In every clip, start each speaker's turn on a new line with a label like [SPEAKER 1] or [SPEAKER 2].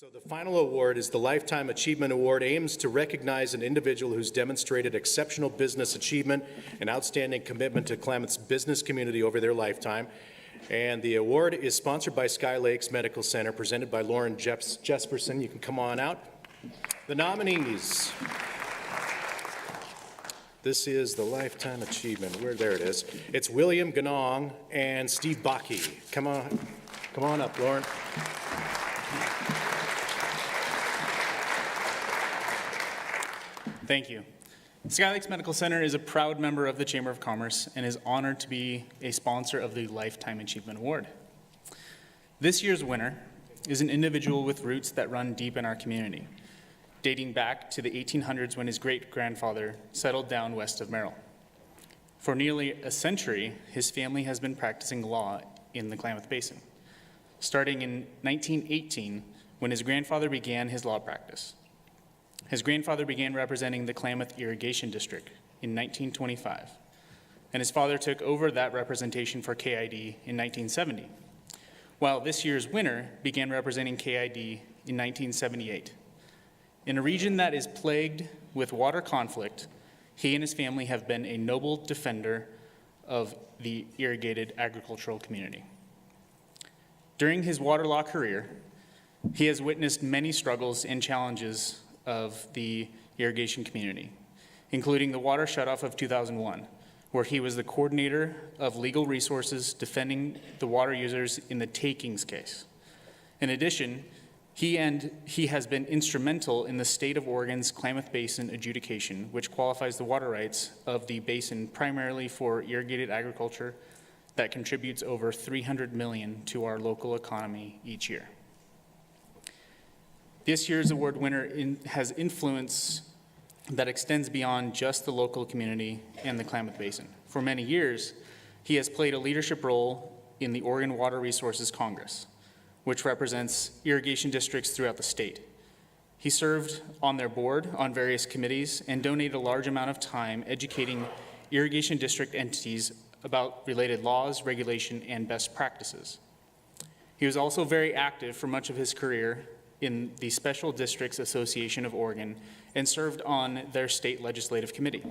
[SPEAKER 1] So the final award is the Lifetime Achievement Award, aims to recognize an individual who's demonstrated exceptional business achievement and outstanding commitment to Klamath's business community over their lifetime. And the award is sponsored by Sky Lakes Medical Center, presented by Lauren Jesperson. You can come on out. The nominees. This is the Lifetime Achievement. There it is. It's William Ganong and Steve Bakke. Come on up, Lauren.
[SPEAKER 2] Thank you. Sky Lakes Medical Center is a proud member of the Chamber of Commerce and is honored to be a sponsor of the Lifetime Achievement Award. This year's winner is an individual with roots that run deep in our community, dating back to the 1800s when his great-grandfather settled down west of Merrill. For nearly a century, his family has been practicing law in the Klamath Basin, starting in 1918 when his grandfather began his law practice. His grandfather began representing the Klamath Irrigation District in 1925, and his father took over that representation for KID in 1970, while this year's winner began representing KID in 1978. In a region that is plagued with water conflict, he and his family have been a noble defender of the irrigated agricultural community. During his water law career, he has witnessed many struggles and challenges of the irrigation community, including the water shutoff of 2001, where he was the coordinator of legal resources defending the water users in the takings case. In addition, he has been instrumental in the state of Oregon's Klamath Basin adjudication, which qualifies the water rights of the basin primarily for irrigated agriculture that contributes over $300 million to our local economy each year. This year's award winner has influence that extends beyond just the local community and the Klamath Basin. For many years, he has played a leadership role in the Oregon Water Resources Congress, which represents irrigation districts throughout the state. He served on their board on various committees and donated a large amount of time educating irrigation district entities about related laws, regulation, and best practices. He was also very active for much of his career in the Special Districts Association of Oregon and served on their state legislative committee.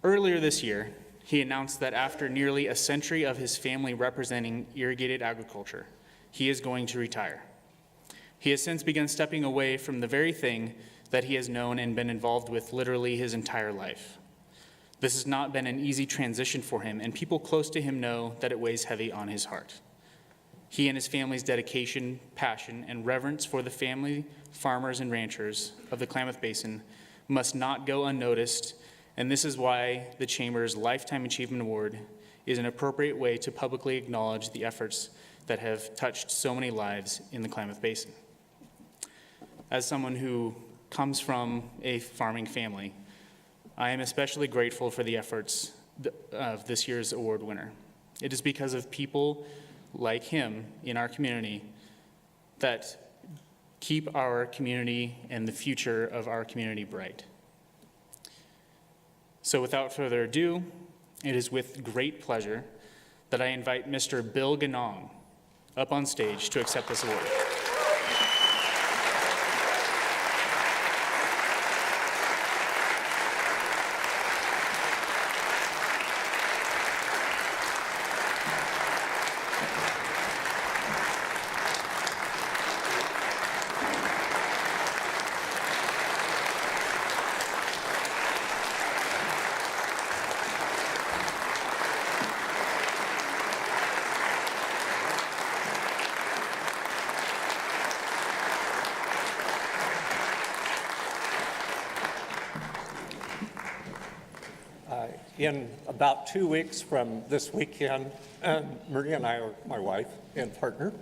[SPEAKER 2] Earlier this year, he announced that after nearly a century of his family representing irrigated agriculture, he is going to retire. He has since begun stepping away from the very thing that he has known and been involved with literally his entire life. This has not been an easy transition for him, and people close to him know that it weighs heavy on his heart. He and his family's dedication, passion, and reverence for the family, farmers, and ranchers of the Klamath Basin must not go unnoticed, and this is why the Chamber's Lifetime Achievement Award is an appropriate way to publicly acknowledge the efforts that have touched so many lives in the Klamath Basin. As someone who comes from a farming family, I am especially grateful for the efforts of this year's award winner. It is because of people like him in our community that keep our community and the future of our community bright. So without further ado, it is with great pleasure that I invite Mr. Bill Ganong up on stage to accept this award.
[SPEAKER 3] In about 2 weeks from this weekend, Maria and I, my wife and partner,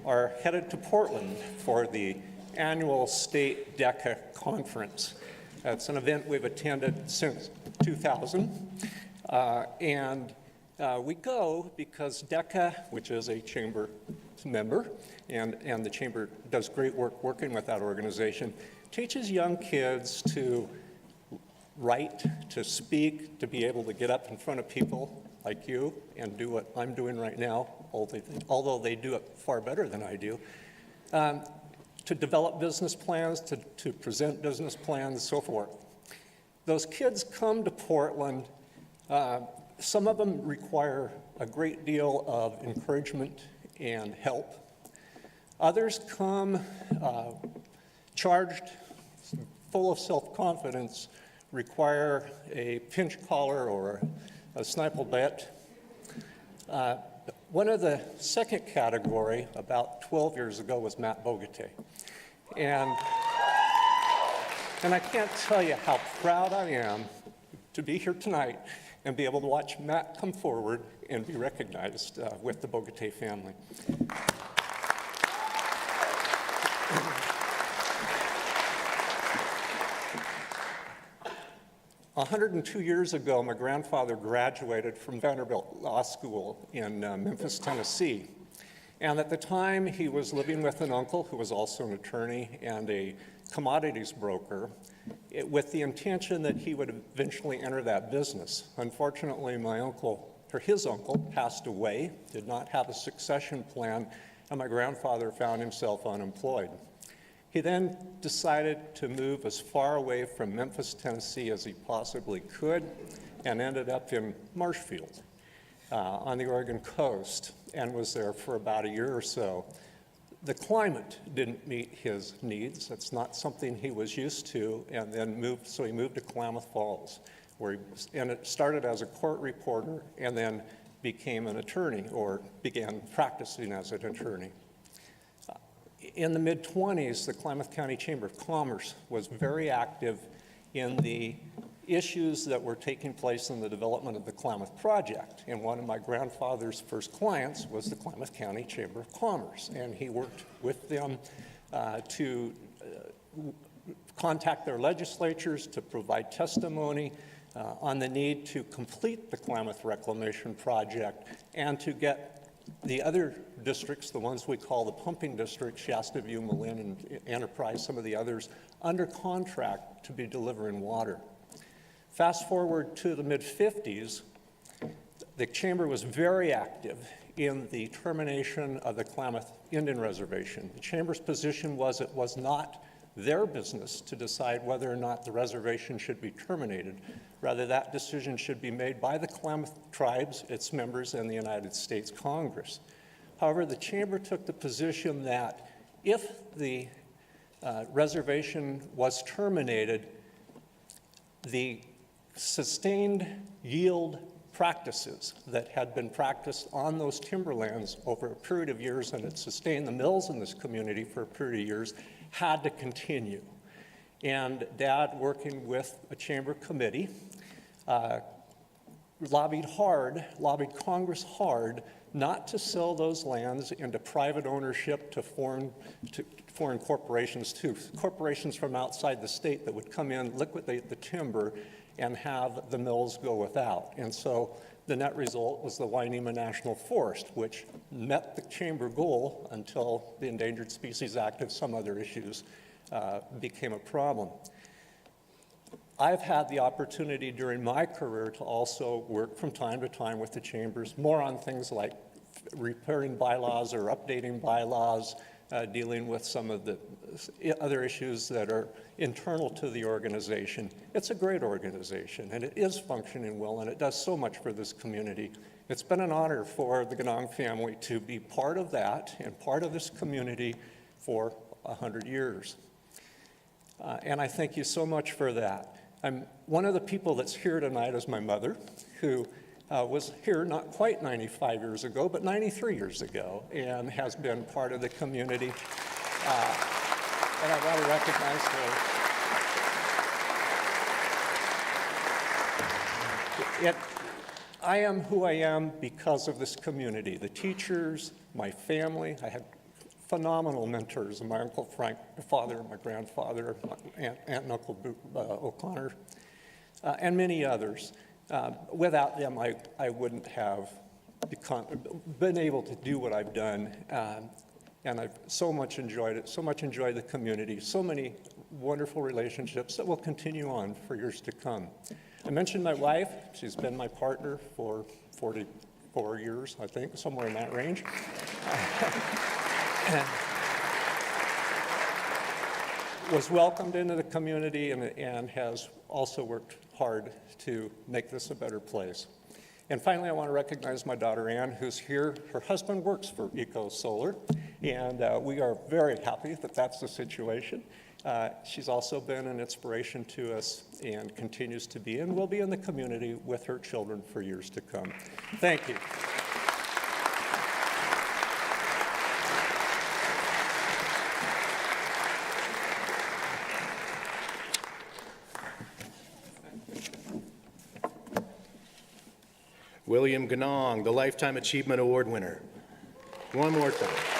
[SPEAKER 3] are headed to Portland for the annual state DECA conference. It's an event we've attended since 2000, and we go because DECA, which is a chamber member, and the chamber does great work working with that organization, teaches young kids to write, to speak, to be able to get up in front of people like you and do what I'm doing right now, although they do it far better than I do. to develop business plans, to present business plans, and so forth. Those kids come to Portland. Some of them require a great deal of encouragement and help. Others come charged, full of self-confidence, require a pinch collar or a sniple bet. One of the second category, about 12 years ago, was Matt Bogatay. And I can't tell you how proud I am to be here tonight and be able to watch Matt come forward and be recognized with the Bogatay family. 102 years ago, my grandfather graduated from Vanderbilt Law School in Memphis, Tennessee. And at the time, he was living with an uncle who was also an attorney and a commodities broker, with the intention that he would eventually enter that business. Unfortunately, his uncle passed away, did not have a succession plan, and my grandfather found himself unemployed. He then decided to move as far away from Memphis, Tennessee as he possibly could, and ended up in Marshfield on the Oregon coast, and was there for about a year or so. The climate didn't meet his needs. That's not something he was used to, and then he moved to Klamath Falls, where he started as a court reporter and then became an attorney, or began practicing as an attorney. In the mid-20s, the Klamath County Chamber of Commerce was very active in the issues that were taking place in the development of the Klamath Project. And one of my grandfather's first clients was the Klamath County Chamber of Commerce. And he worked with them to contact their legislatures, to provide testimony on the need to complete the Klamath Reclamation Project and to get the other districts, the ones we call the pumping districts, Shasta View, Malin, and Enterprise, some of the others, under contract to be delivering water. Fast forward to the mid-50s, the Chamber was very active in the termination of the Klamath Indian Reservation. The Chamber's position was it was not their business to decide whether or not the reservation should be terminated. Rather, that decision should be made by the Klamath tribes, its members, and the United States Congress. However, the Chamber took the position that if the reservation was terminated, the sustained yield practices that had been practiced on those timberlands over a period of years and had sustained the mills in this community for a period of years had to continue. And Dad, working with a chamber committee, lobbied Congress hard not to sell those lands into private ownership to foreign corporations, corporations from outside the state that would come in, liquidate the timber, and have the mills go without. And so the net result was the Wainema National Forest, which met the chamber goal until the Endangered Species Act and some other issues became a problem. I've had the opportunity during my career to also work from time to time with the chambers, more on things like repairing bylaws or updating bylaws, dealing with some of the other issues that are internal to the organization. It's a great organization, and it is functioning well, and it does so much for this community. It's been an honor for the Ganong family to be part of that and part of this community for 100 years. And I thank you so much for that. One of the people that's here tonight is my mother, who was here not quite 95 years ago, but 93 years ago, and has been part of the community. And I want to recognize her. I am who I am because of this community. The teachers, my family. I had phenomenal mentors, my Uncle Frank, my father, my grandfather, my aunt and Uncle O'Connor, and many others. Without them, I wouldn't have been able to do what I've done, and I've so much enjoyed it, so much enjoyed the community, so many wonderful relationships that will continue on for years to come. I mentioned my wife. She's been my partner for 44 years, I think, somewhere in that range. was welcomed into the community and has also worked hard to make this a better place. And finally, I want to recognize my daughter Ann, who's here. Her husband works for Eco Solar, and we are very happy that that's the situation. She's also been an inspiration to us and continues to be, and will be in the community with her children for years to come. Thank you.
[SPEAKER 1] William Ganong, the Lifetime Achievement Award winner. One more time.